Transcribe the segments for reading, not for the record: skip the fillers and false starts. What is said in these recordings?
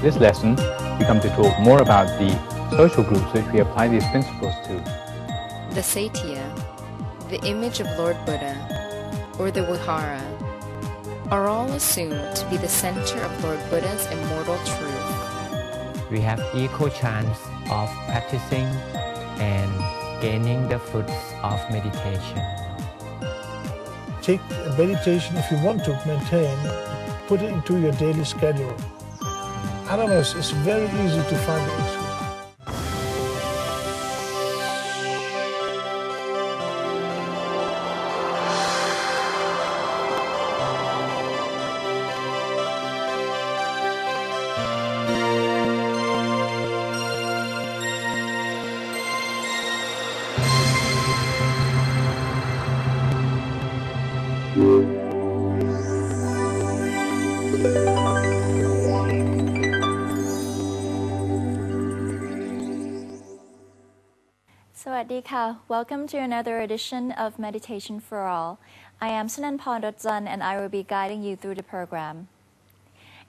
This lesson, we come to talk more about the social groups which we apply these principles to. The Satya, the image of Lord Buddha, or the Vihara, are all assumed to be the center of Lord Buddha's immortal truth. We have equal chance of practicing and gaining the fruits of meditation. Take meditation, if you want to maintain, put it into your daily schedule. I don't know, it's very easy to find the issue. Sawadee-ka. Welcome to another edition of Meditation for All. I am Sanan Pondotzan and I will be guiding you through the program.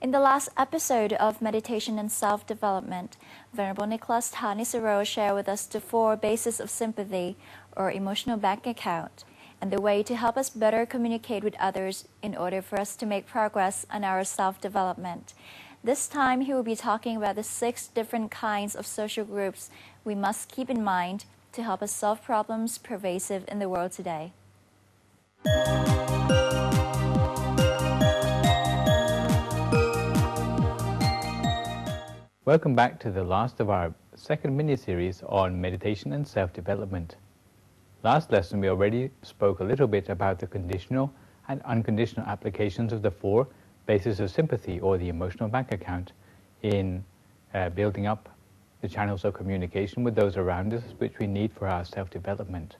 In the last episode of Meditation and Self-Development, Venerable Nicholas Thanisaro shared with us the 4 bases of sympathy or emotional bank account and the way to help us better communicate with others in order for us to make progress on our self-development. This time he will be talking about the 6 different kinds of social groups we must keep in mind to help us solve problems pervasive in the world today. Welcome back to the last of our second mini-series on meditation and self-development. Last lesson we already spoke a little bit about the conditional and unconditional applications of the 4 bases of sympathy or the emotional bank account in building up the channels of communication with those around us which we need for our self-development.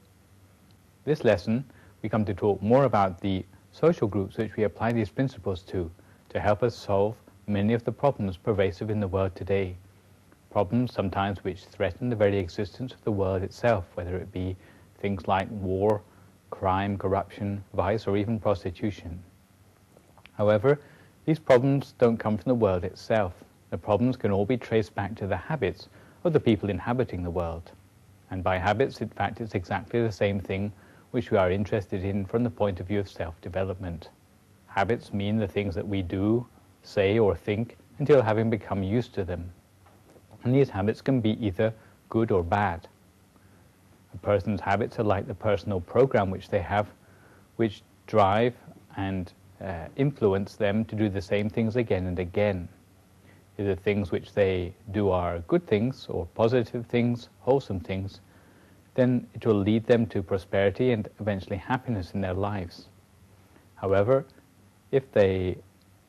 This lesson, we come to talk more about the social groups which we apply these principles to help us solve many of the problems pervasive in the world today. Problems sometimes which threaten the very existence of the world itself, whether it be things like war, crime, corruption, vice, or even prostitution. However, these problems don't come from the world itself. The problems can all be traced back to the habits of the people inhabiting the world. And by habits, in fact, it's exactly the same thing which we are interested in from the point of view of self-development. Habits mean the things that we do, say, or think until having become used to them. And these habits can be either good or bad. A person's habits are like the personal program which they have, which drive and influence them to do the same things again and again. If the things which they do are good things or positive things, wholesome things, then it will lead them to prosperity and eventually happiness in their lives. However, if they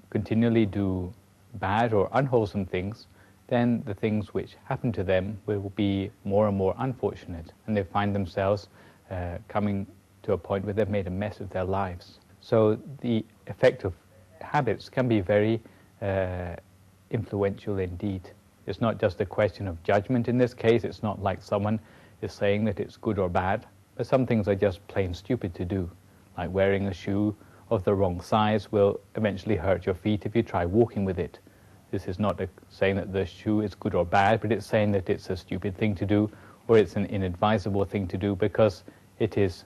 continually do bad or unwholesome things, then the things which happen to them will be more and more unfortunate, and they find themselves coming to a point where they've made a mess of their lives. So the effect of habits can be very influential indeed. It's not just a question of judgment in this case. It's not like someone is saying that it's good or bad, but some things are just plain stupid to do, like wearing a shoe of the wrong size will eventually hurt your feet if you try walking with it. This is not saying that the shoe is good or bad, but it's saying that it's a stupid thing to do, or it's an inadvisable thing to do because it is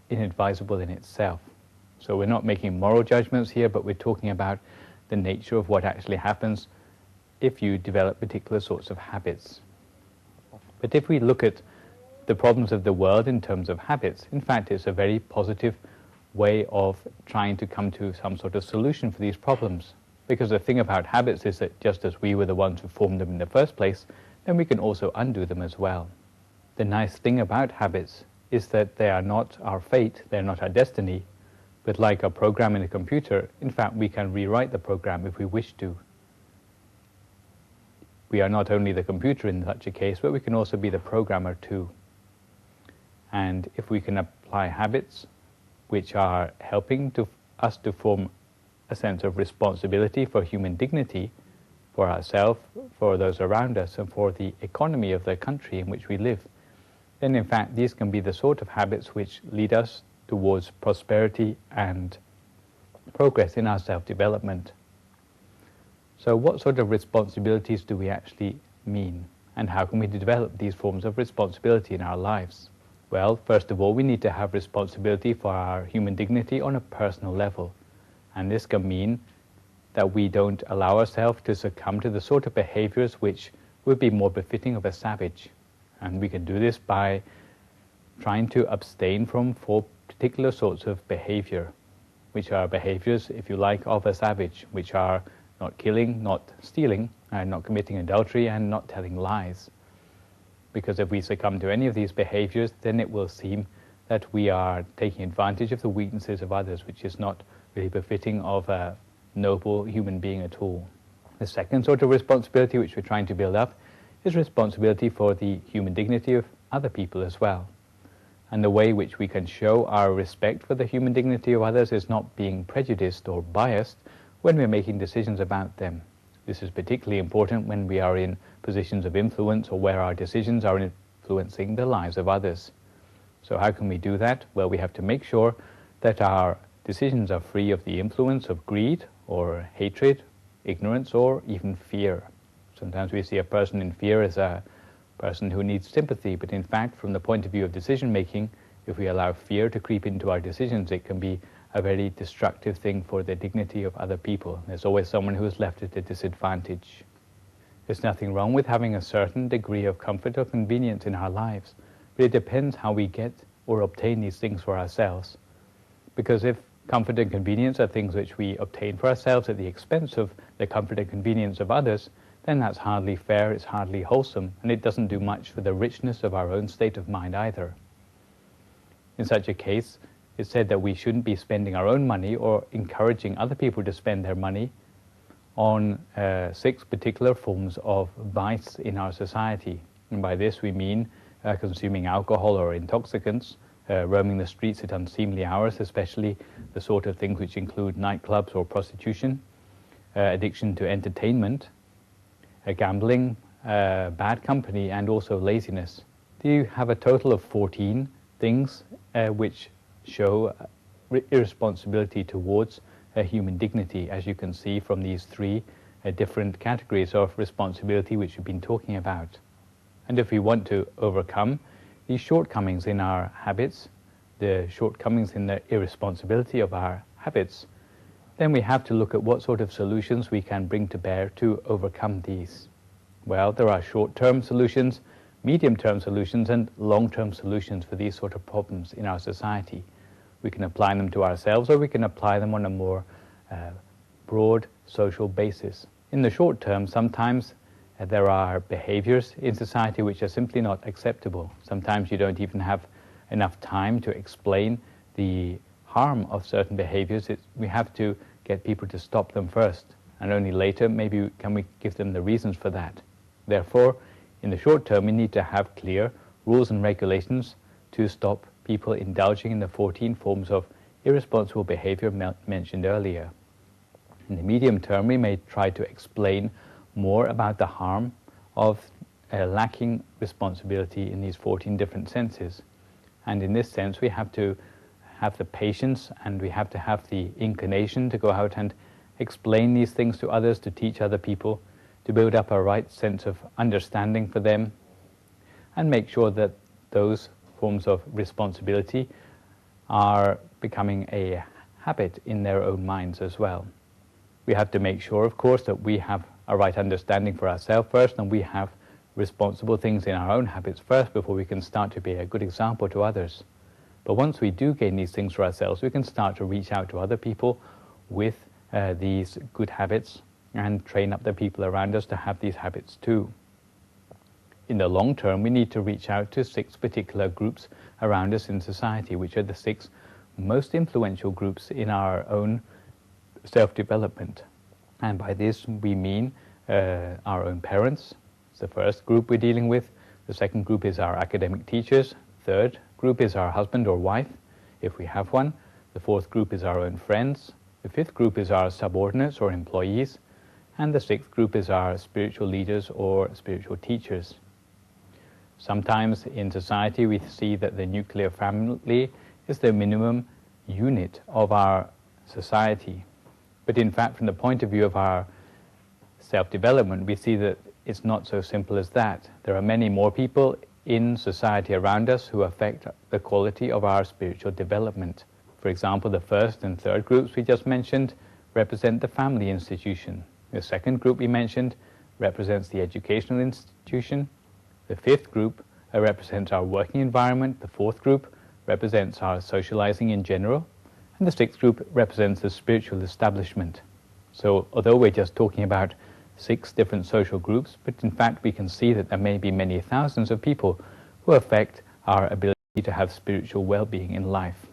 inadvisable in itself. So we're not making moral judgments here, but we're talking about the nature of what actually happens if you develop particular sorts of habits. But if we look at the problems of the world in terms of habits, in fact it's a very positive way of trying to come to some sort of solution for these problems. Because the thing about habits is that just as we were the ones who formed them in the first place, then we can also undo them as well. The nice thing about habits is that they are not our fate, they're not our destiny, but like a program in a computer, in fact we can rewrite the program if we wish to. We are not only the computer in such a case, but we can also be the programmer too. And if we can apply habits which are helping us to form a sense of responsibility for human dignity, for ourselves, for those around us, and for the economy of the country in which we live, then in fact these can be the sort of habits which lead us towards prosperity and progress in our self-development. So what sort of responsibilities do we actually mean? And how can we develop these forms of responsibility in our lives? Well, first of all, we need to have responsibility for our human dignity on a personal level. And this can mean that we don't allow ourselves to succumb to the sort of behaviors which would be more befitting of a savage. And we can do this by trying to abstain from 4 particular sorts of behavior, which are behaviors, if you like, of a savage, which are not killing, not stealing, not committing adultery, and not telling lies. Because if we succumb to any of these behaviors, then it will seem that we are taking advantage of the weaknesses of others, which is not really befitting of a noble human being at all. The second sort of responsibility which we're trying to build up is responsibility for the human dignity of other people as well. And the way which we can show our respect for the human dignity of others is not being prejudiced or biased when we're making decisions about them. This is particularly important when we are in positions of influence or where our decisions are influencing the lives of others. So how can we do that? Well, we have to make sure that our decisions are free of the influence of greed or hatred, ignorance, or even fear. Sometimes we see a person in fear as a person who needs sympathy, but in fact, from the point of view of decision making, if we allow fear to creep into our decisions, it can be a very destructive thing for the dignity of other people. There's always someone who is left at a disadvantage. There's nothing wrong with having a certain degree of comfort or convenience in our lives, but it depends how we get or obtain these things for ourselves. Because if comfort and convenience are things which we obtain for ourselves at the expense of the comfort and convenience of others, then that's hardly fair, it's hardly wholesome, and it doesn't do much for the richness of our own state of mind either. In such a case, it's said that we shouldn't be spending our own money or encouraging other people to spend their money on 6 particular forms of vice in our society. And by this we mean consuming alcohol or intoxicants, roaming the streets at unseemly hours, especially the sort of things which include nightclubs or prostitution, addiction to entertainment, gambling, bad company, and also laziness. Do you have a total of 14 things which show irresponsibility towards human dignity, as you can see from these 3 different categories of responsibility which we've been talking about. And if we want to overcome these shortcomings in our habits, the shortcomings in the irresponsibility of our habits, then we have to look at what sort of solutions we can bring to bear to overcome these. Well, there are short-term solutions, medium-term solutions, and long-term solutions for these sort of problems in our society. We can apply them to ourselves, or we can apply them on a more broad social basis. In the short term, sometimes there are behaviors in society which are simply not acceptable. Sometimes you don't even have enough time to explain the harm of certain behaviors. We have to get people to stop them first, and only later maybe can we give them the reasons for that. Therefore, in the short term, we need to have clear rules and regulations to stop people indulging in the 14 forms of irresponsible behavior mentioned earlier. In the medium term, we may try to explain more about the harm of lacking responsibility in these 14 different senses. And in this sense, we have to have the patience and we have to have the inclination to go out and explain these things to others, to teach other people, to build up a right sense of understanding for them, and make sure that those forms of responsibility are becoming a habit in their own minds as well. We have to make sure, of course, that we have a right understanding for ourselves first, and we have responsible things in our own habits first before we can start to be a good example to others. But once we do gain these things for ourselves, we can start to reach out to other people with these good habits and train up the people around us to have these habits too. In the long term, we need to reach out to 6 particular groups around us in society, which are the 6 most influential groups in our own self-development. And by this we mean our own parents. It's the first group we're dealing with. The second group is our academic teachers. Third group is our husband or wife, if we have one. The fourth group is our own friends. The fifth group is our subordinates or employees. And the 6th group is our spiritual leaders or spiritual teachers. Sometimes in society we see that the nuclear family is the minimum unit of our society. But in fact, from the point of view of our self-development, we see that it's not so simple as that. There are many more people in society around us who affect the quality of our spiritual development. For example, the first and third groups we just mentioned represent the family institution. The second group we mentioned represents the educational institution. The fifth group represents our working environment. The fourth group represents our socializing in general. And the sixth group represents the spiritual establishment. So although we're just talking about 6 different social groups, but in fact we can see that there may be many thousands of people who affect our ability to have spiritual well-being in life.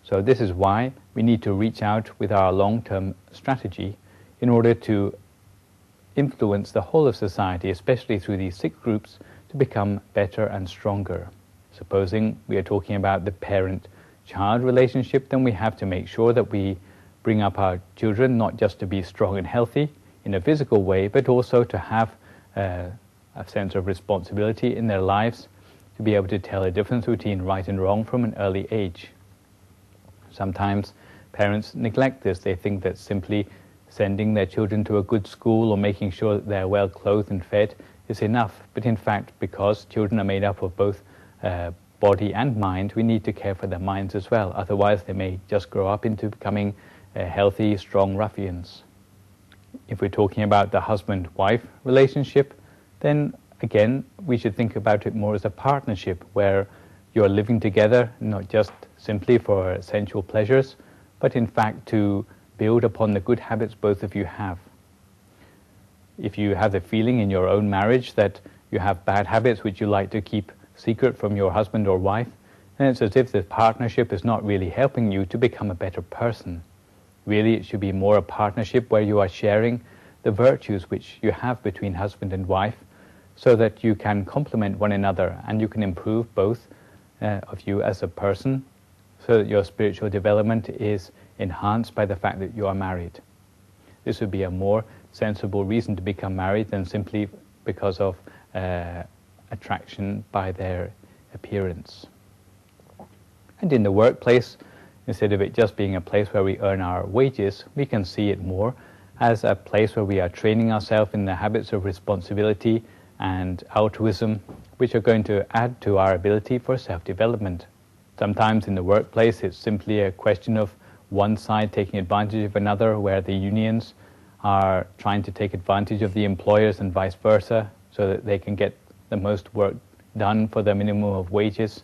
So this is why we need to reach out with our long-term strategy in order to influence the whole of society, especially through these 6 groups, to become better and stronger. Supposing we are talking about the parent-child relationship, then we have to make sure that we bring up our children not just to be strong and healthy in a physical way, but also to have a sense of responsibility in their lives, to be able to tell the difference between right and wrong from an early age. Sometimes parents neglect this. They think that simply sending their children to a good school or making sure that they're well clothed and fed is enough. But in fact, because children are made up of both body and mind, we need to care for their minds as well. Otherwise, they may just grow up into becoming healthy, strong ruffians. If we're talking about the husband-wife relationship, then again, we should think about it more as a partnership where you're living together, not just simply for sensual pleasures, but in fact to build upon the good habits both of you have. If you have the feeling in your own marriage that you have bad habits which you like to keep secret from your husband or wife, then it's as if the partnership is not really helping you to become a better person. Really, it should be more a partnership where you are sharing the virtues which you have between husband and wife, so that you can complement one another and you can improve both of you as a person, so that your spiritual development is enhanced by the fact that you are married. This would be a more sensible reason to become married than simply because of attraction by their appearance. And in the workplace, instead of it just being a place where we earn our wages, we can see it more as a place where we are training ourselves in the habits of responsibility and altruism, which are going to add to our ability for self-development. Sometimes in the workplace it's simply a question of one side taking advantage of another, where the unions are trying to take advantage of the employers and vice versa, so that they can get the most work done for the minimum of wages.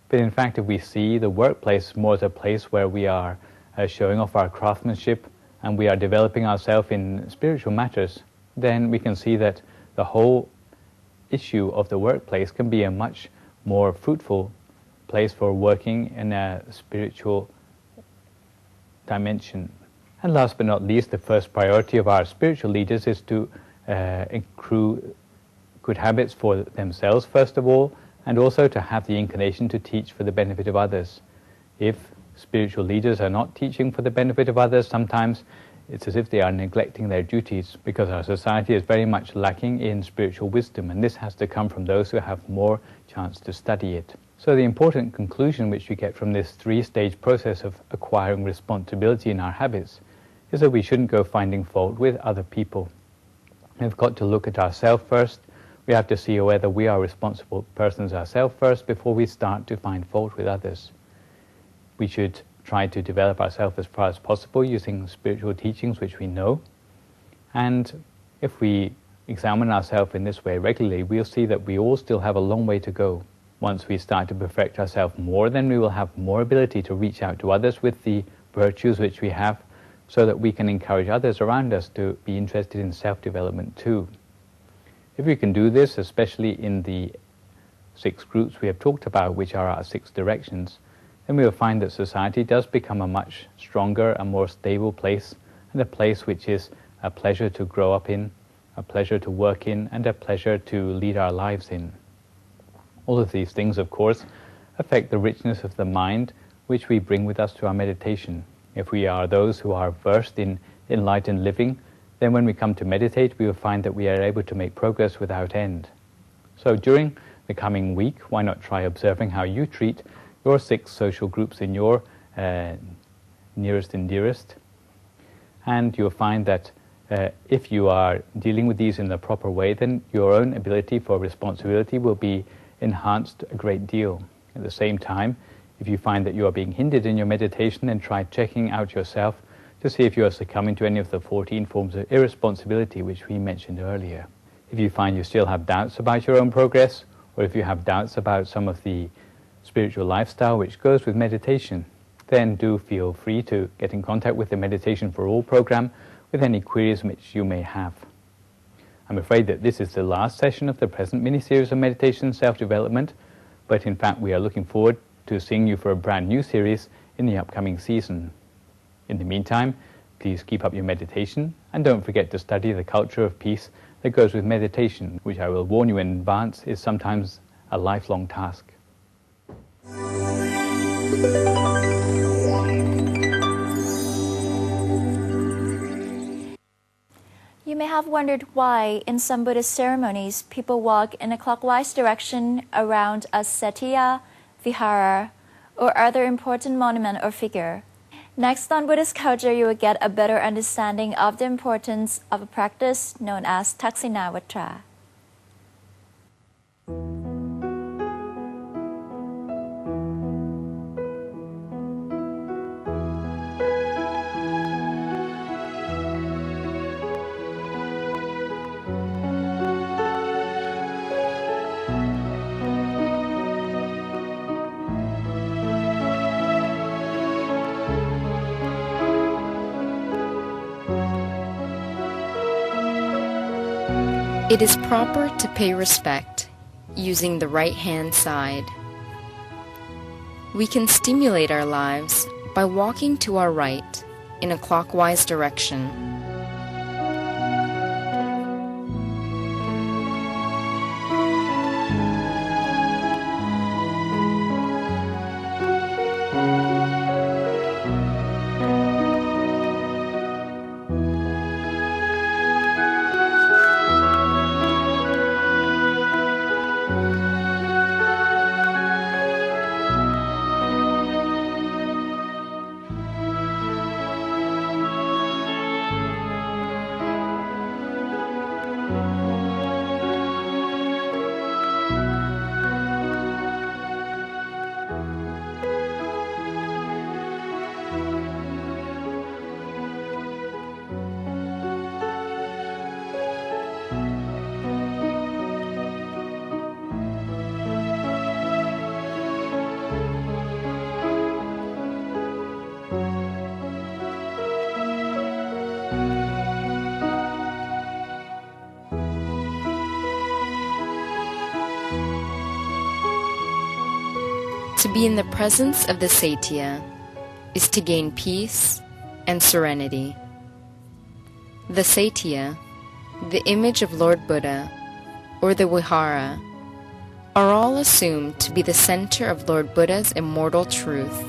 But in fact, if we see the workplace more as a place where we are showing off our craftsmanship and we are developing ourselves in spiritual matters, then we can see that the whole issue of the workplace can be a much more fruitful place for working in a spiritual dimension. And last but not least, the first priority of our spiritual leaders is to accrue good habits for themselves first of all, and also to have the inclination to teach for the benefit of others. If spiritual leaders are not teaching for the benefit of others, sometimes it's as if they are neglecting their duties, because our society is very much lacking in spiritual wisdom, and this has to come from those who have more chance to study it. So the important conclusion which we get from this 3-stage process of acquiring responsibility in our habits is that we shouldn't go finding fault with other people. We've got to look at ourselves first. We have to see whether we are responsible persons ourselves first before we start to find fault with others. We should try to develop ourselves as far as possible using spiritual teachings which we know. And if we examine ourselves in this way regularly, we'll see that we all still have a long way to go. Once we start to perfect ourselves more, then we will have more ability to reach out to others with the virtues which we have, so that we can encourage others around us to be interested in self-development too. If we can do this, especially in the 6 groups we have talked about, which are our 6 directions, then we will find that society does become a much stronger and more stable place, and a place which is a pleasure to grow up in, a pleasure to work in, and a pleasure to lead our lives in. All of these things, of course, affect the richness of the mind which we bring with us to our meditation. If we are those who are versed in enlightened living, then when we come to meditate, we will find that we are able to make progress without end. So during the coming week, why not try observing how you treat your 6 social groups in your nearest and dearest, and you'll find that if you are dealing with these in the proper way, then your own ability for responsibility will be enhanced a great deal. At the same time, if you find that you are being hindered in your meditation, then try checking out yourself to see if you are succumbing to any of the 14 forms of irresponsibility which we mentioned earlier. If you find you still have doubts about your own progress, or if you have doubts about some of the spiritual lifestyle which goes with meditation, then do feel free to get in contact with the Meditation for All program with any queries which you may have. I'm afraid that this is the last session of the present mini-series of meditation and self-development, but in fact we are looking forward to seeing you for a brand new series in the upcoming season. In the meantime, please keep up your meditation and don't forget to study the culture of peace that goes with meditation, which I will warn you in advance is sometimes a lifelong task. You may have wondered why, in some Buddhist ceremonies, people walk in a clockwise direction around a satya, vihara, or other important monument or figure. Next on Buddhist culture, you will get a better understanding of the importance of a practice known as Taksinavatra. It is proper to pay respect using the right hand side. We can stimulate our lives by walking to our right in a clockwise direction. To be in the presence of the Satya is to gain peace and serenity. The Satya, the image of Lord Buddha, or the Vihara, are all assumed to be the center of Lord Buddha's immortal truth.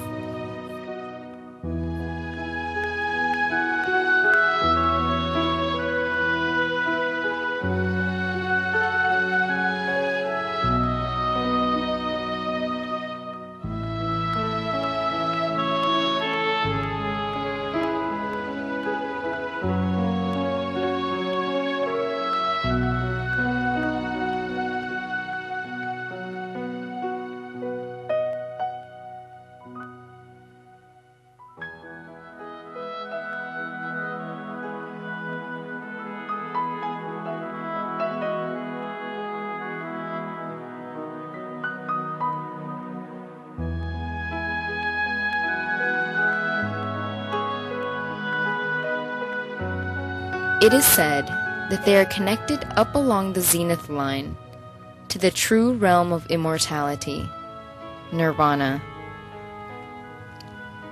It is said that they are connected up along the zenith line to the true realm of immortality, nirvana,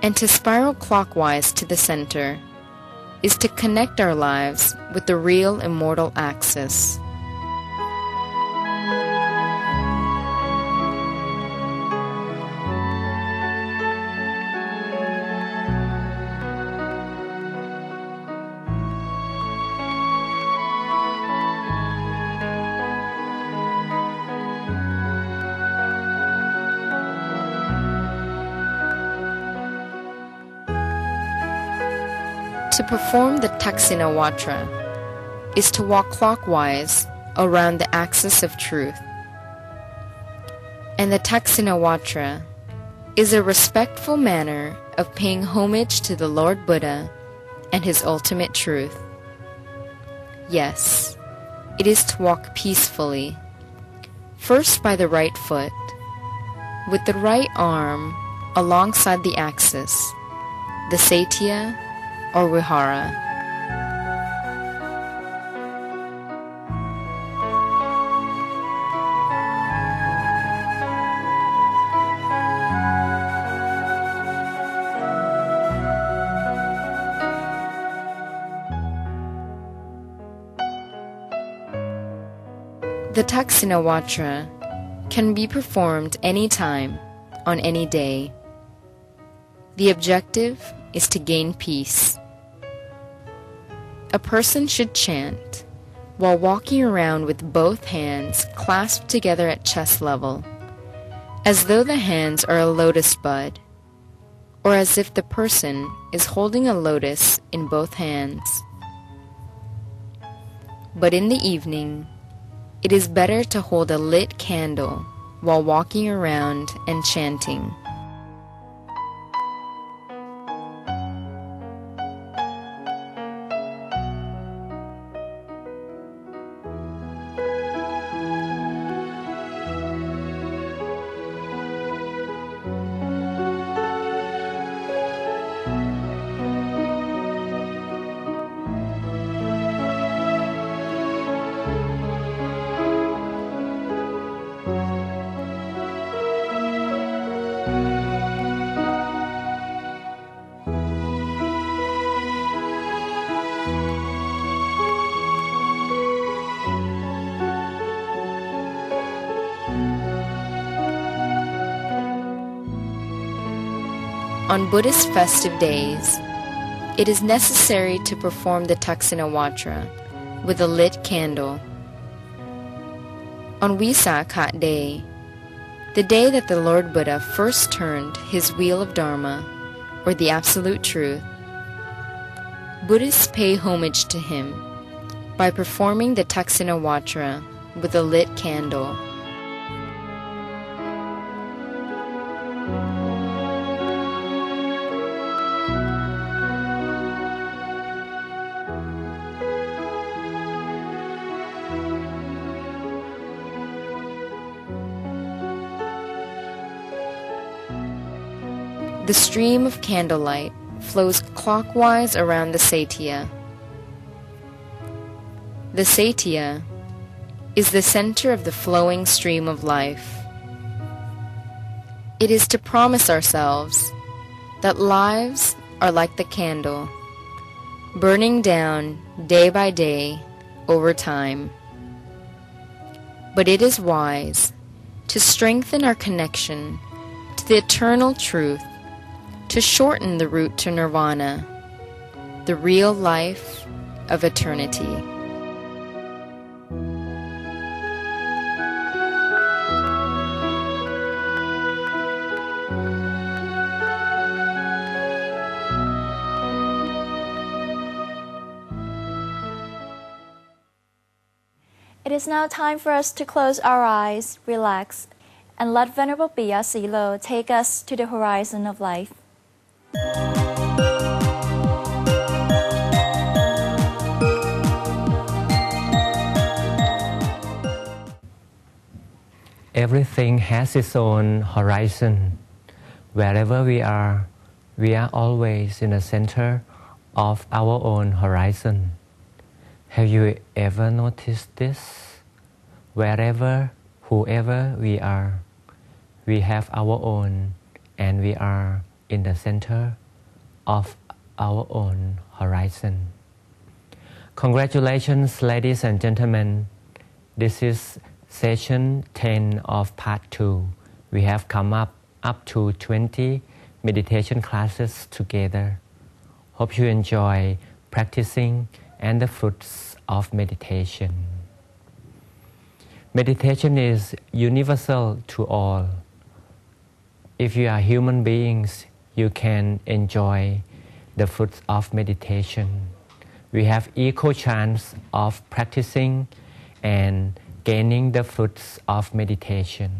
and to spiral clockwise to the center is to connect our lives with the real immortal axis. To perform the Taksinavatra, is to walk clockwise around the axis of truth. And the Taxinawatra is a respectful manner of paying homage to the Lord Buddha and his ultimate truth. Yes, it is to walk peacefully, first by the right foot, with the right arm alongside the axis, the Satya or Vihara. The Taxinawatra can be performed anytime, on any day. The objective is to gain peace. A person should chant while walking around with both hands clasped together at chest level, as though the hands are a lotus bud, or as if the person is holding a lotus in both hands. But in the evening, it is better to hold a lit candle while walking around and chanting. On Buddhist festive days, it is necessary to perform the Taxinawatra with a lit candle. On Visakha Day, the day that the Lord Buddha first turned his wheel of Dharma, or the Absolute Truth, Buddhists pay homage to him by performing the Taxinawatra with a lit candle. The stream of candlelight flows clockwise around the Satya. The Satya is the center of the flowing stream of life. It is to promise ourselves that lives are like the candle, burning down day by day over time. But it is wise to strengthen our connection to the eternal truth, to shorten the route to nirvana, the real life of eternity. It is now time for us to close our eyes, relax, and let Venerable Piya Silo take us to the horizon of life. Everything has its own horizon. Wherever we are always in the center of our own horizon. Have you ever noticed this? Wherever, whoever we are, we have our own, and we are in the center of our own horizon. Congratulations, ladies and gentlemen. This is session 10 of part 2. We have come up to 20 meditation classes together. Hope you enjoy practicing and the fruits of meditation. Meditation is universal to all. If you are human beings, you can enjoy the fruits of meditation. we have equal chance of practicing and gaining the fruits of meditation.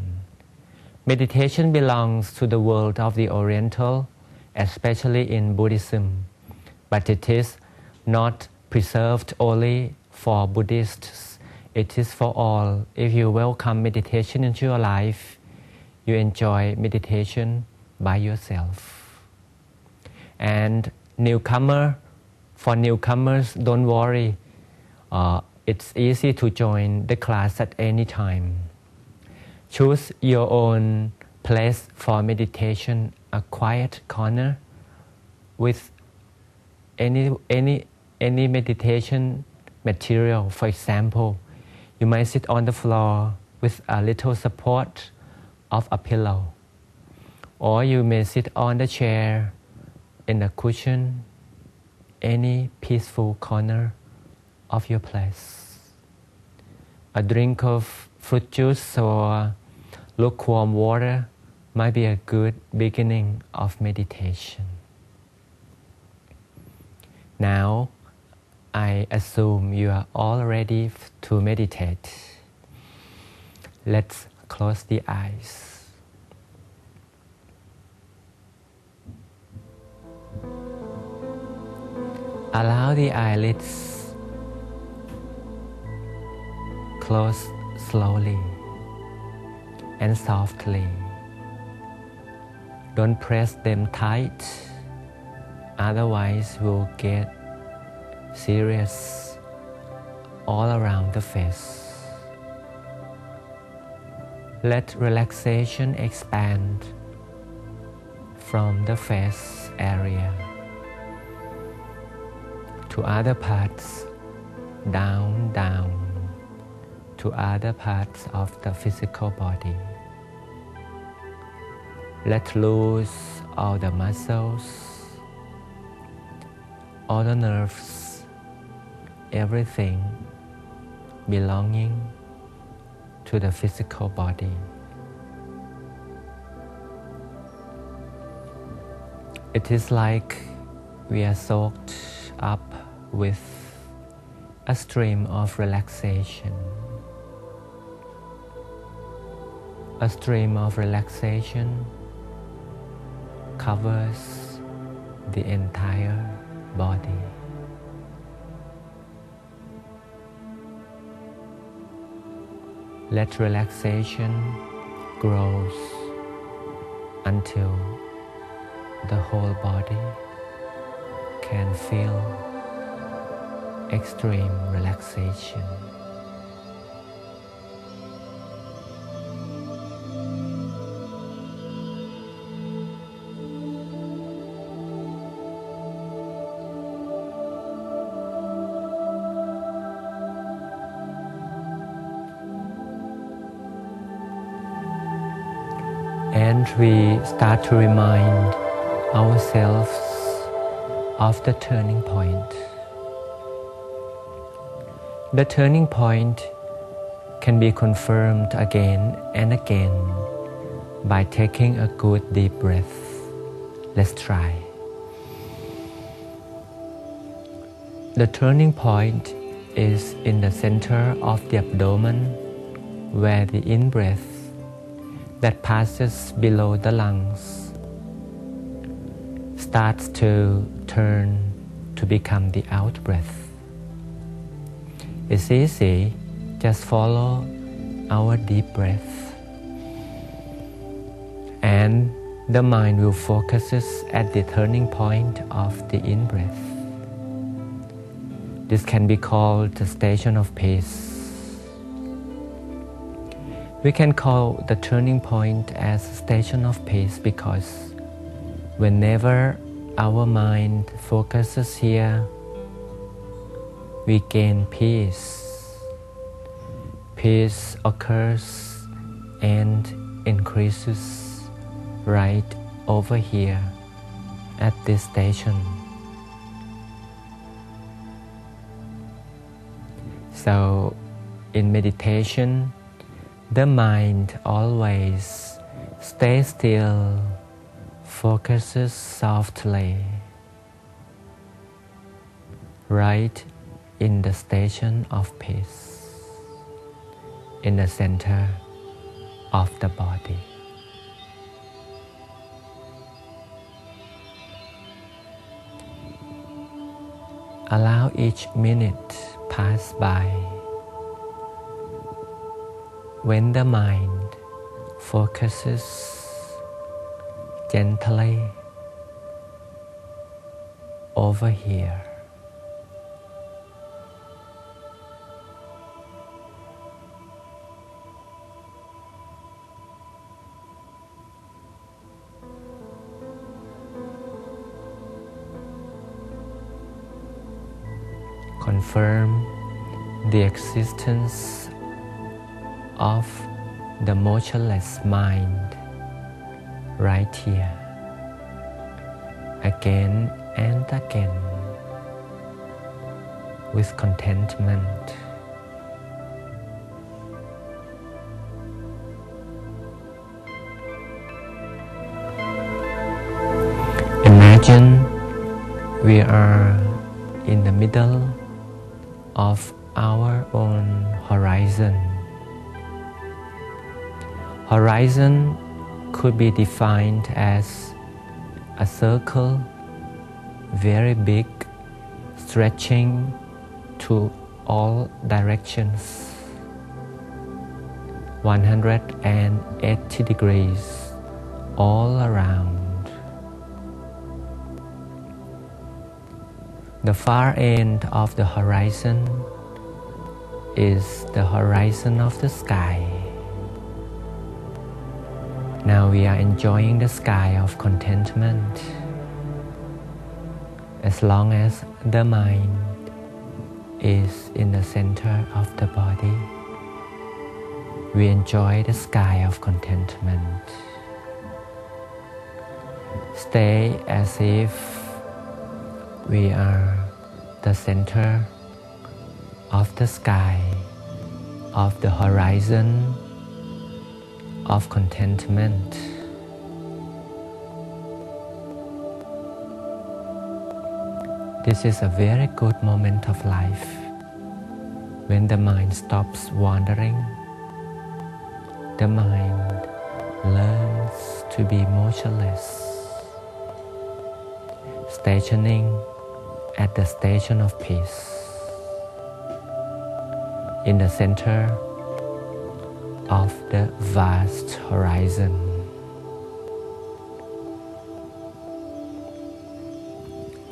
Meditation belongs to the world of the Oriental, especially in Buddhism, but it is not preserved only for Buddhists. It is for all. If you welcome meditation into your life, you enjoy meditation by yourself. And for newcomers, don't worry. It's easy to join the class at any time. Choose your own place for meditation, a quiet corner with any meditation material. For example, you might sit on the floor with a little support of a pillow, or you may sit on the chair in a cushion, any peaceful corner of your place. A drink of fruit juice or lukewarm water might be a good beginning of meditation. Now, I assume you are all ready to meditate. Let's close the eyes. Allow the eyelids close slowly and softly. Don't press them tight, otherwise we'll get serious all around the face. Let relaxation expand from the face area to other parts, down, to other parts of the physical body. Let loose all the muscles, all the nerves, everything belonging to the physical body. It is like we are soaked up with a stream of relaxation. A stream of relaxation covers the entire body. Let relaxation grows until the whole body can feel extreme relaxation. And we start to remind ourselves of the turning point. The turning point can be confirmed again and again by taking a good deep breath. Let's try. The turning point is in the center of the abdomen, where the in-breath that passes below the lungs starts to turn to become the out-breath. It's easy, just follow our deep breath, and the mind will focus at the turning point of the in-breath. This can be called the station of peace. We can call the turning point as a station of peace because whenever our mind focuses here, we gain peace. Peace occurs and increases right over here at this station. So in meditation, the mind always stays still, focuses softly. right in the station of peace, in the center of the body. Allow each minute pass by when the mind focuses gently over here. Confirm the existence of the motionless mind right here, again and again, with contentment. Imagine we are in the middle of our own horizon. Horizon could be defined as a circle, very big, stretching to all directions, 180 degrees all around. The far end of the horizon is the horizon of the sky. Now we are enjoying the sky of contentment. As long as the mind is in the center of the body, we enjoy the sky of contentment. Stay as if we are the center of the sky, of the horizon of contentment. This is a very good moment of life when the mind stops wandering. The mind learns to be motionless, stationing at the station of peace, in the center of the vast horizon.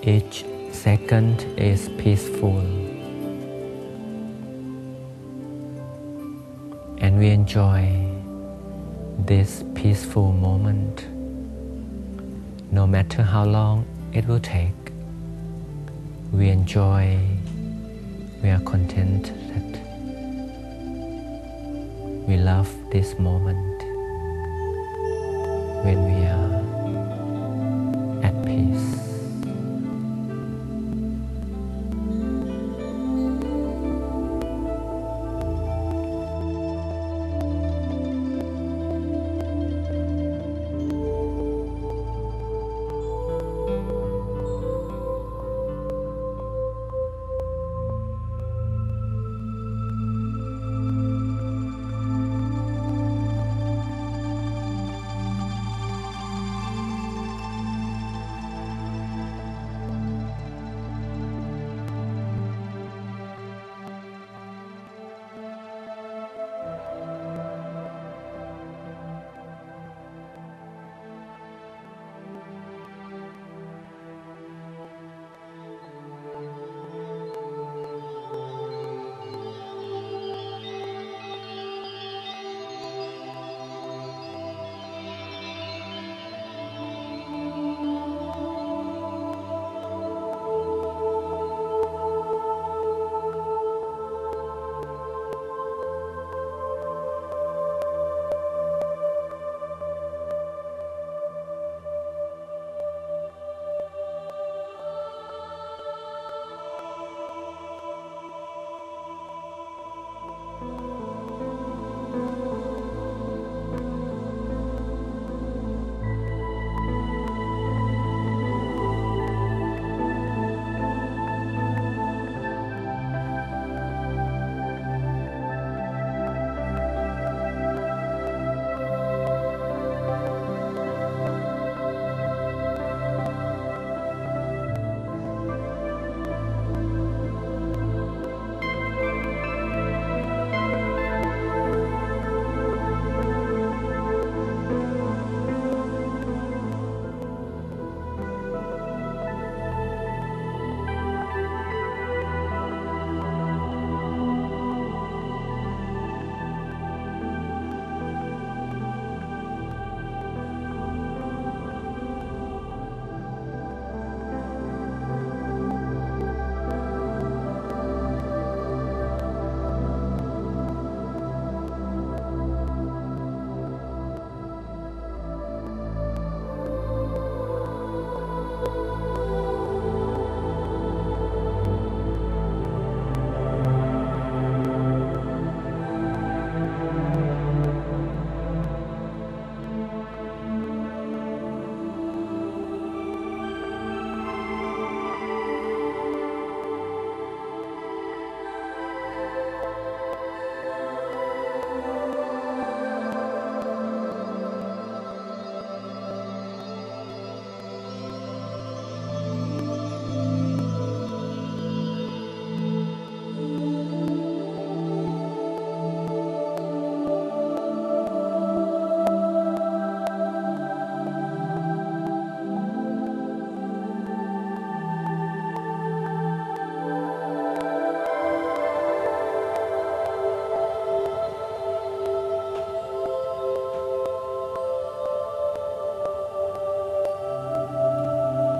Each second is peaceful, and we enjoy this peaceful moment, no matter how long it will take. We enjoy, we are contented. We love this moment when we are at peace.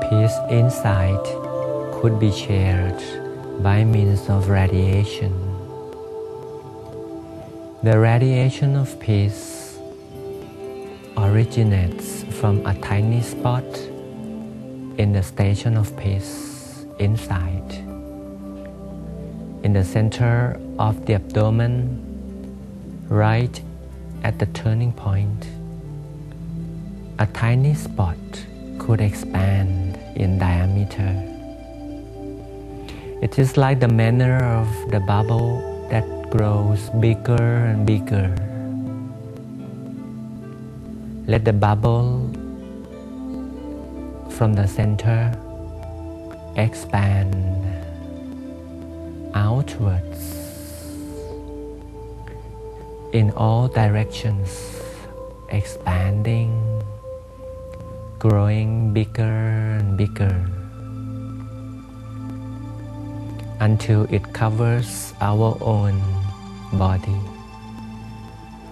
peace inside could be shared by means of radiation. The radiation of peace originates from a tiny spot in the station of peace inside. In the center of the abdomen, right at the turning point, a tiny spot could expand in diameter. It is like the manner of the bubble that grows bigger and bigger. Let the bubble from the center expand outwards in all directions, expanding, growing bigger and bigger until it covers our own body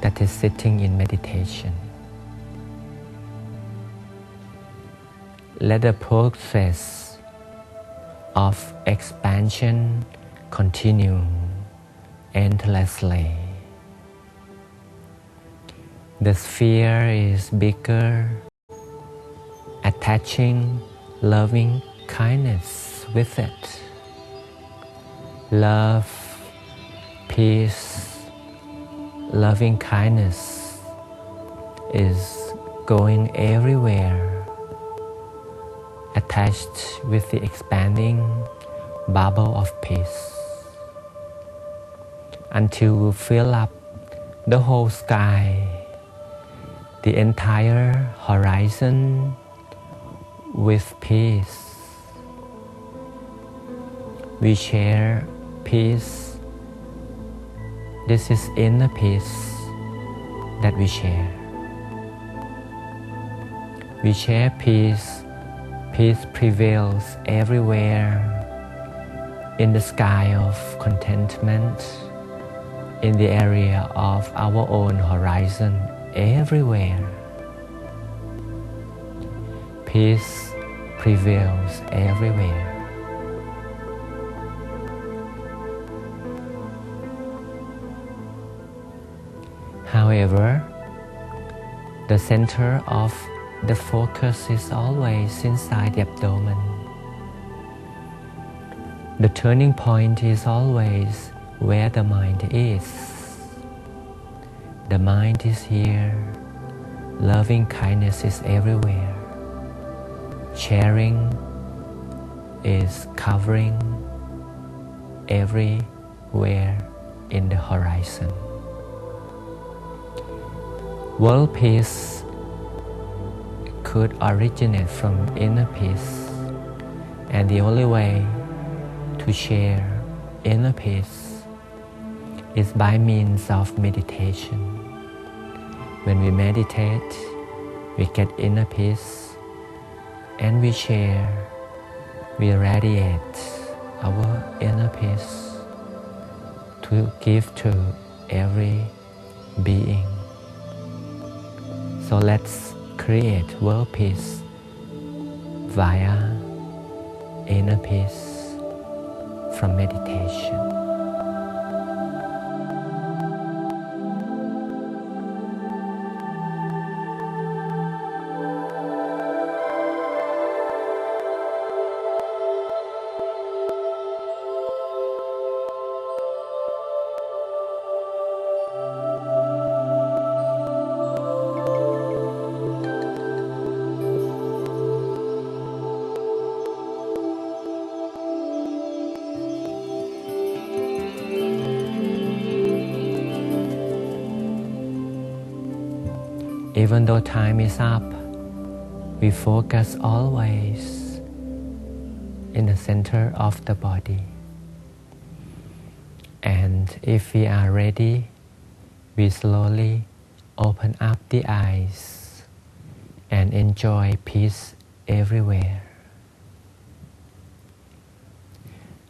that is sitting in meditation. Let the process of expansion continue endlessly. The sphere is bigger, attaching loving kindness with it. Love, peace, loving kindness is going everywhere, attached with the expanding bubble of peace, until we fill up the whole sky, the entire horizon with peace. We share peace. This is inner peace that we share. We share peace. Peace prevails everywhere in the sky of contentment, in the area of our own horizon, everywhere. Peace prevails everywhere. However, the center of the focus is always inside the abdomen. The turning point is always where the mind is. The mind is here. Loving kindness is everywhere. Sharing is covering everywhere in the horizon. World peace could originate from inner peace, and the only way to share inner peace is by means of meditation. When we meditate, we get inner peace, and we share, we radiate our inner peace to give to every being. So let's create world peace via inner peace from meditation. Even though time is up, we focus always in the center of the body. And if we are ready, we slowly open up the eyes and enjoy peace everywhere.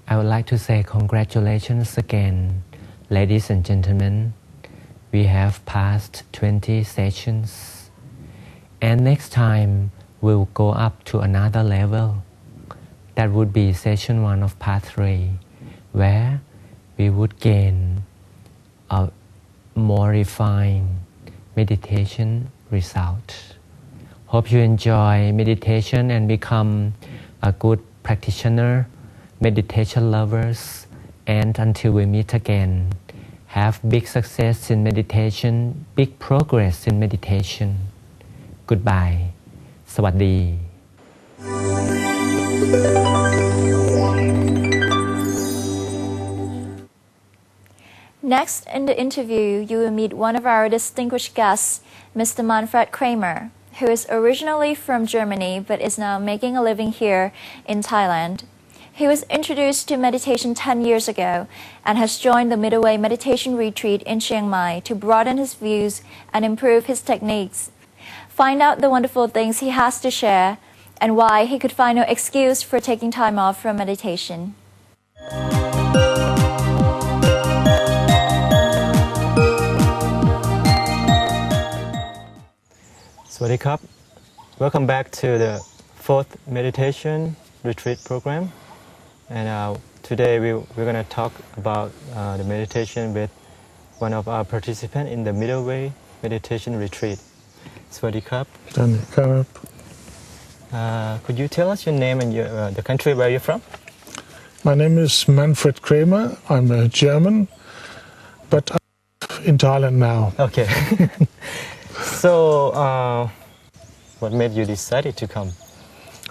I would like to say congratulations again, ladies and gentlemen. We have passed 20 sessions, and next time we'll go up to another level. That would be session 1 of part 3, where we would gain a more refined meditation result. Hope you enjoy meditation and become a good practitioner, meditation lovers, and until we meet again, have big success in meditation, big progress in meditation. Goodbye. สวัสดี Next in the interview, you will meet one of our distinguished guests, Mr. Manfred Kramer, who is originally from Germany but is now making a living here in Thailand. He was introduced to meditation 10 years ago and has joined the Middle Way Meditation Retreat in Chiang Mai to broaden his views and improve his techniques. Find out the wonderful things he has to share and why he could find no excuse for taking time off from meditation. Sawasdee krap. Welcome back to the 4th meditation retreat program. And today we're going to talk about the meditation with one of our participants in the Middle Way Meditation Retreat. Sawasdee krap. Could you tell us your name and the country where you're from? My name is Manfred Kramer. I'm a German, but I'm in Thailand now. Okay. So, what made you decide to come?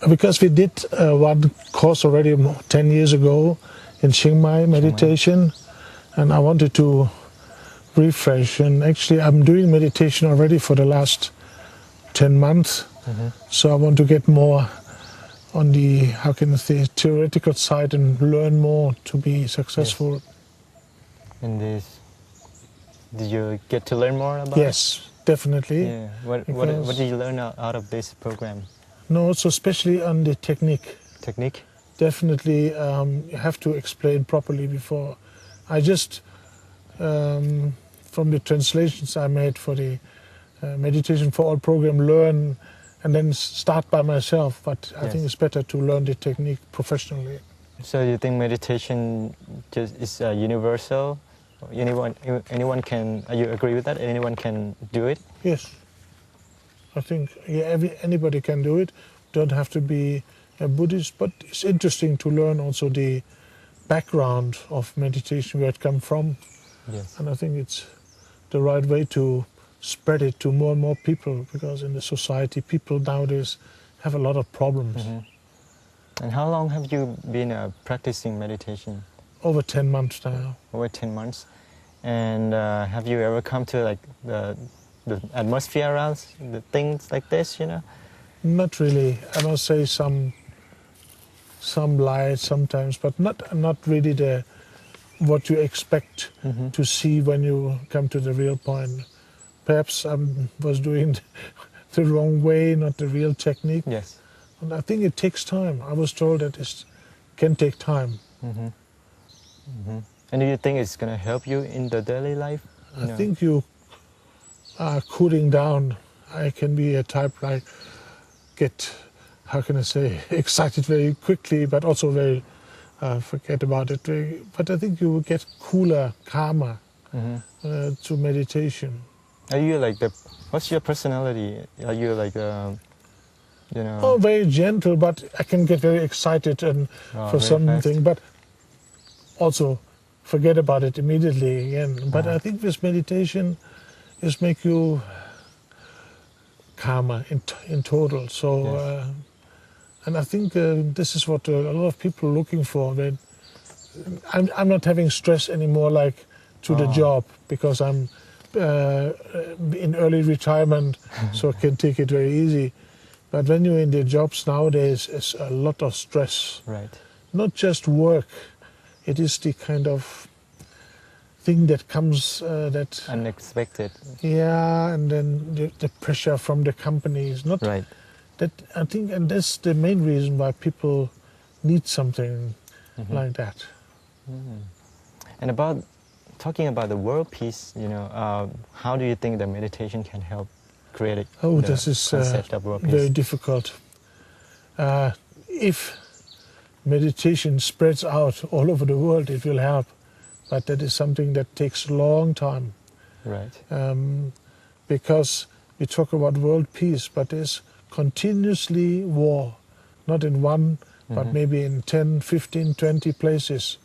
Because we did one course already 10 years ago in Chiang Mai meditation, and I wanted to refresh. And actually, I'm doing meditation already for the last 10 months. So I want to get more on the, how can I say, theoretical side and learn more to be successful. Yes. And did you get to learn more about it? Yes, definitely. Yeah. What did you learn out of this program? No, so especially on the technique. Technique? Definitely, you have to explain properly before. I just, from the translations I made for the Meditation for All program, learn and then start by myself. But I think it's better to learn the technique professionally. So you think meditation just is universal? Anyone can, you agree with that? Anyone can do it? Yes. I think anybody can do it. Don't have to be a Buddhist, but it's interesting to learn also the background of meditation, where it comes from. Yes. And I think it's the right way to spread it to more and more people, because in the society, people nowadays have a lot of problems. And how long have you been practicing meditation? Over 10 months now. Over 10 months. And have you ever come to like the atmosphere around the things like this, you know? Not really. I must say some light sometimes, but not really what you expect to see when you come to the real point. Perhaps I was doing the wrong way, not the real technique. Yes. And I think it takes time. I was told that it can take time. And do you think it's going to help you in the daily life? I think you are cooling down. I can be a type like get, how can I say, excited very quickly, but also very forget about it. But I think you will get cooler, calmer to meditation. Are you like what's your personality? Are you like, you know? Oh, very gentle, but I can get very excited and for something, but also forget about it immediately again. But I think this meditation is make you calmer in total. So, and I think this is what a lot of people are looking for. When I'm not having stress anymore, like to the job, because I'm in early retirement, so I can take it very easy. But when you're in the jobs nowadays, it's a lot of stress. Right. Not just work. It is the kind of thing that comes that unexpected. Yeah, and then the pressure from the companies. Not right. That I think, and that's the main reason why people need something like that. And talking about the world peace, you know, how do you think that meditation can help created Oh, the this is concept of world very peace? difficult. If meditation spreads out all over the world, it will help. But that is something that takes a long time. Right. Because we talk about world peace, but there's continuously war, not in one, but maybe in 10, 15, 20 places.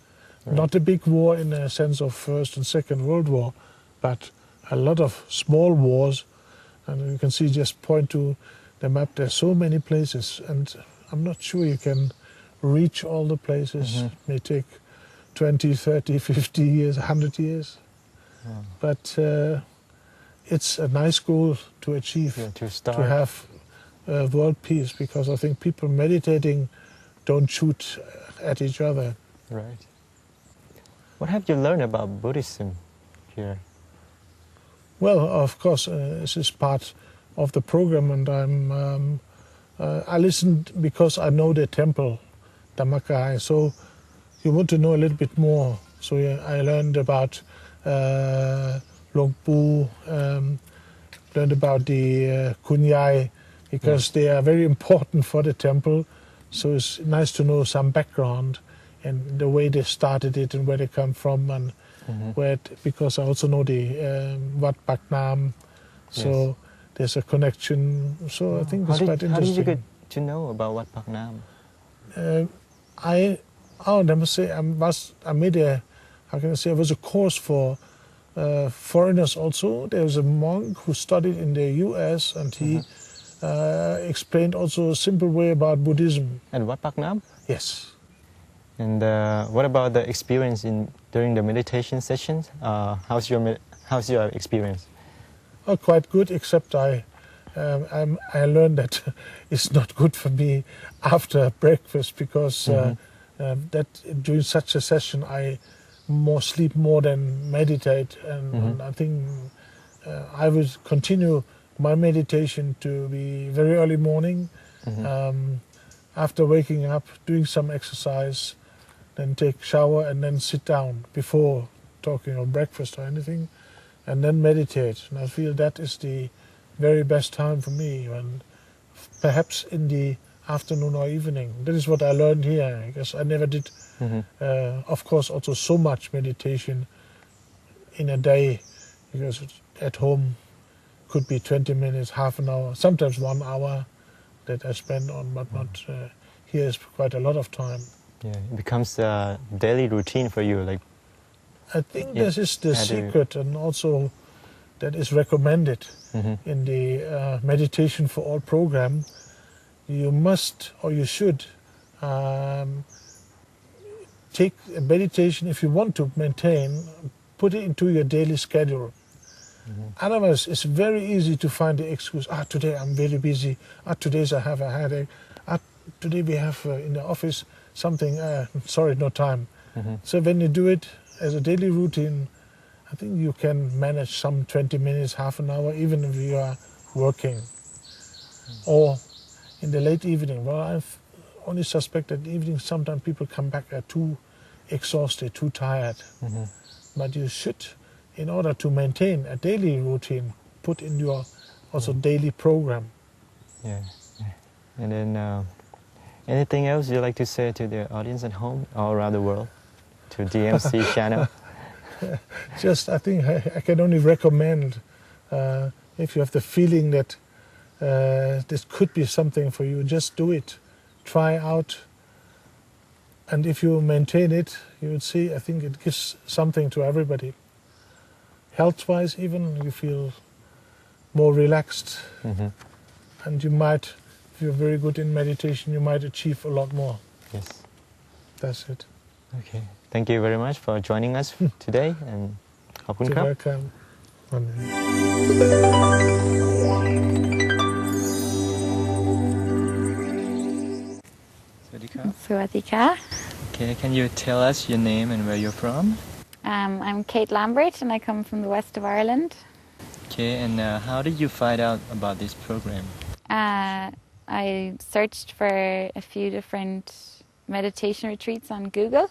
Right. Not a big war in a sense of First and Second World War, but a lot of small wars. And you can see, just point to the map, there's so many places, and I'm not sure you can reach all the places. It may take 20, 30, 50 years, 100 years. But it's a nice goal to achieve, Yeah, to start. to have world peace, because I think people meditating don't shoot at each other. Right. What have you learned about Buddhism here? Well, of course, this is part of the program, and I listened because I know the temple, Dhammakai. So you want to know a little bit more. So I learned about Luang Pu, learned about the Kunyai, because they are very important for the temple. So it's nice to know some background and the way they started it and where they come from, and where because I also know the Wat Pak Nam, so there's a connection. So I think it's quite interesting. How did you get to know about Wat Pak Nam? I must say I made a, how can I say, it was a course for foreigners also. There was a monk who studied in the US, and he explained also a simple way about Buddhism. At Wat Pak Nam? Yes. And what about the experience during the meditation sessions? How's your experience? Oh, quite good, except I learned that it's not good for me after breakfast, because that during such a session I sleep more than meditate, and I think I will continue my meditation to be very early morning, after waking up, doing some exercise, then take shower, and then sit down before talking or breakfast or anything, and then meditate. And I feel that is the very best time for me, and perhaps in the afternoon or evening. That is what I learned here, because I never did, of course, also so much meditation in a day, because at home could be 20 minutes, half an hour, sometimes 1 hour that I spend on, but not here is quite a lot of time. Yeah, it becomes a daily routine for you, like. I think this is the secret, and also that is recommended in the Meditation for All program. You must, or you should, take a meditation, if you want to maintain, put it into your daily schedule. Otherwise, it's very easy to find the excuse, today I'm very busy, today I have a headache, today we have in the office something, sorry, no time. So when you do it as a daily routine, I think you can manage some 20 minutes, half an hour, even if you are working. Or in the late evening. Well, I've only suspect that in the evening sometimes people come back too exhausted, too tired. But you should, in order to maintain a daily routine, put in your also daily program. Yeah. And then anything else you'd like to say to the audience at home, all around the world, to DMC channel? Just, I think I can only recommend, if you have the feeling that this could be something for you, just do it. Try out. And if you maintain it, you will see, I think it gives something to everybody. Health-wise even, you feel more relaxed. And you might, if you're very good in meditation, you might achieve a lot more. Yes. That's it. Okay. Thank you very much for joining us today, and ขอบคุณครับ You're welcome. สวัสดีครับ Sawadika. Okay, can you tell us your name and where you're from? I'm Kate Lambert and I come from the west of Ireland. Okay, and how did you find out about this program? I searched for a few different meditation retreats on Google,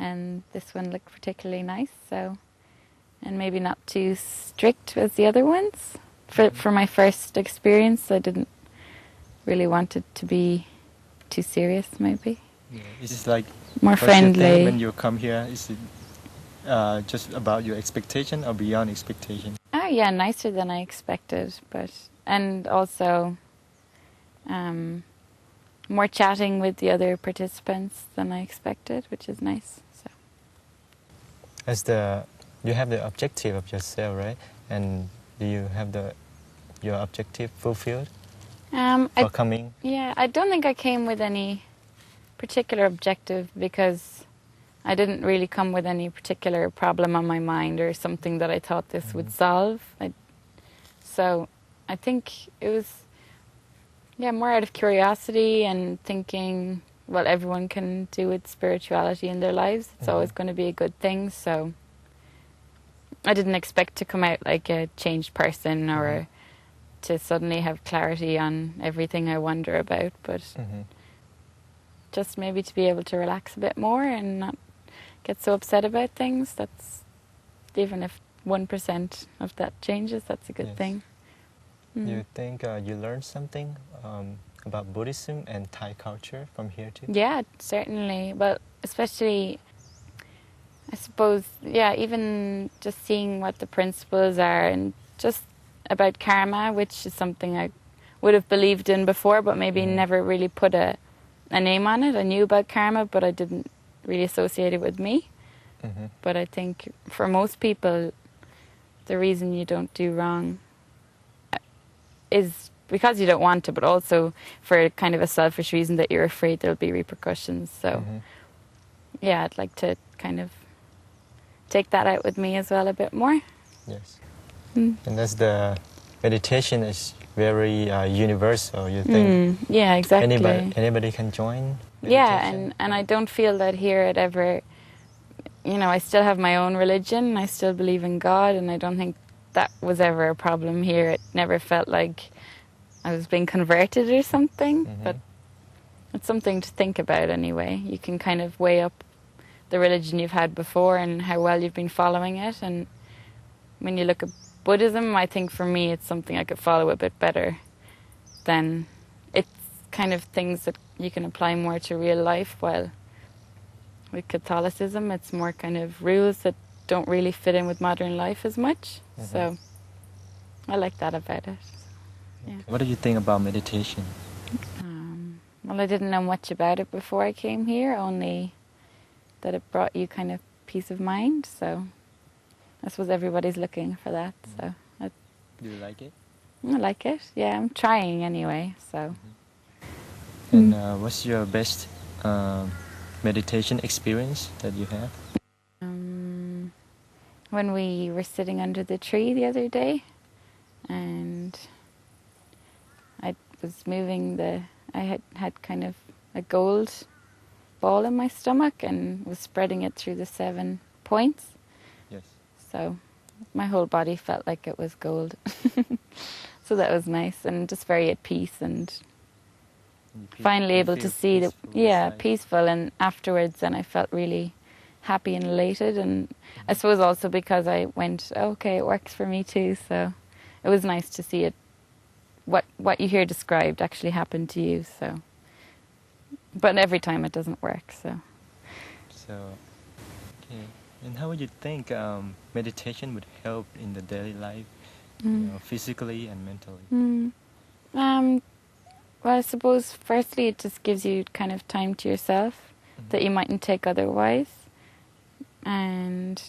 and this one looked particularly nice, and maybe not too strict as the other ones. For my first experience, I didn't really want it to be too serious, maybe. Yeah. Is it like More first you think friendly. when you come here? Is it just about your expectation or beyond expectation? Oh yeah, nicer than I expected, and also more chatting with the other participants than I expected, which is nice. So. You have the objective of yourself, right? And do you have your objective fulfilled for coming? Yeah, I don't think I came with any particular objective because I didn't really come with any particular problem on my mind or something that I thought this would solve. So I think it was, more out of curiosity and thinking, well, everyone can do with spirituality in their lives. It's always going to be a good thing. So I didn't expect to come out like a changed person or to suddenly have clarity on everything I wonder about, but just maybe to be able to relax a bit more and not get so upset about things. That's, even if 1% of that changes, that's a good thing. Do you think you learned something about Buddhism and Thai culture from here too? Yeah, certainly. But especially, I suppose, even just seeing what the principles are and just about karma, which is something I would have believed in before, but maybe never really put a name on it. I knew about karma, but I didn't really associate it with me. But I think for most people, the reason you don't do wrong is because you don't want to, but also for kind of a selfish reason that you're afraid there'll be repercussions. So, I'd like to kind of take that out with me as well a bit more. Yes. And that's the meditation is very universal, you think? Yeah, exactly. Anybody can join meditation? Yeah, and I don't feel that here it ever, I still have my own religion, I still believe in God, and I don't think that was ever a problem here. It never felt like I was being converted or something, but it's something to think about anyway. You can kind of weigh up the religion you've had before and how well you've been following it, and when you look at Buddhism, I think for me it's something I could follow a bit better than it's kind of things that you can apply more to real life, while with Catholicism it's more kind of rules that don't really fit in with modern life as much. So I like that about it. Yeah. What do you think about meditation? Well, I didn't know much about it before I came here, only that it brought you kind of peace of mind. So I suppose everybody's looking for that. So do you like it? I like it. Yeah, I'm trying anyway. So. And what's your best meditation experience that you have? When we were sitting under the tree the other day, and I was moving I had kind of a gold ball in my stomach and was spreading it through the 7 points. Yes. So my whole body felt like it was gold. So that was nice and just very at peace, and finally able to see that, peaceful. And afterwards then I felt really happy and elated, and I suppose also because I went, okay, it works for me too. So it was nice to see it, what you hear described actually happen to you. So, but every time it doesn't work. So okay. And how would you think meditation would help in the daily life, physically and mentally? Well, I suppose firstly it just gives you kind of time to yourself that you mightn't take otherwise. And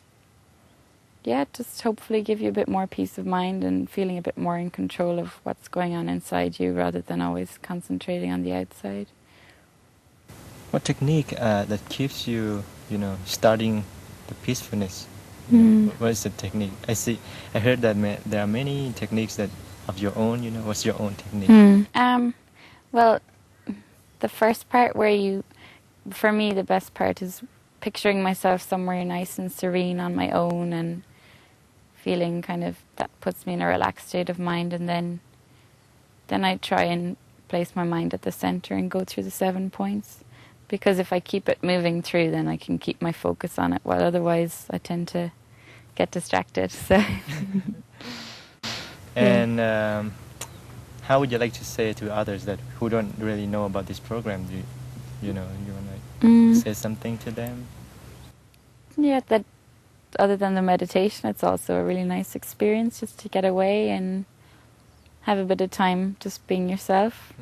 just hopefully give you a bit more peace of mind and feeling a bit more in control of what's going on inside you rather than always concentrating on the outside. What technique that keeps you, starting the peacefulness? What is the technique? I heard that there are many techniques that of your own. What's your own technique? Well, the first part for me, the best part is picturing myself somewhere nice and serene on my own and feeling kind of that puts me in a relaxed state of mind, and then I try and place my mind at the center and go through the 7 points, because if I keep it moving through then I can keep my focus on it, while otherwise I tend to get distracted. So And how would you like to say to others that who don't really know about this program? You want to say something to them? Yeah, that other than the meditation, it's also a really nice experience just to get away and have a bit of time just being yourself.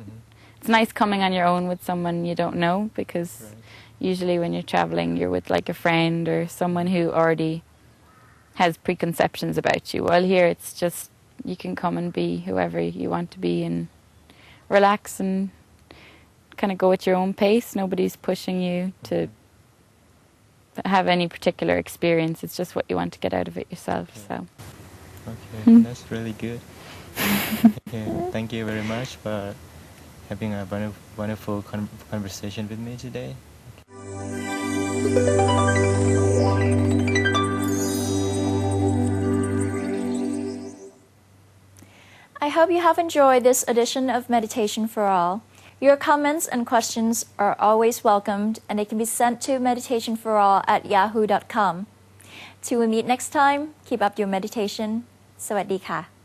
It's nice coming on your own with someone you don't know, because usually when you're traveling, you're with like a friend or someone who already has preconceptions about you. While here, it's just you can come and be whoever you want to be and relax and kind of go at your own pace. Nobody's pushing you to have any particular experience. It's just what you want to get out of it yourself. So, okay, that's really good. Okay, thank you very much for having a wonderful conversation with me today. I hope you have enjoyed this edition of Meditation for All. Your comments and questions are always welcomed, and they can be sent to meditationforall@yahoo.com. Till we meet next time, keep up your meditation. สวัสดีค่ะ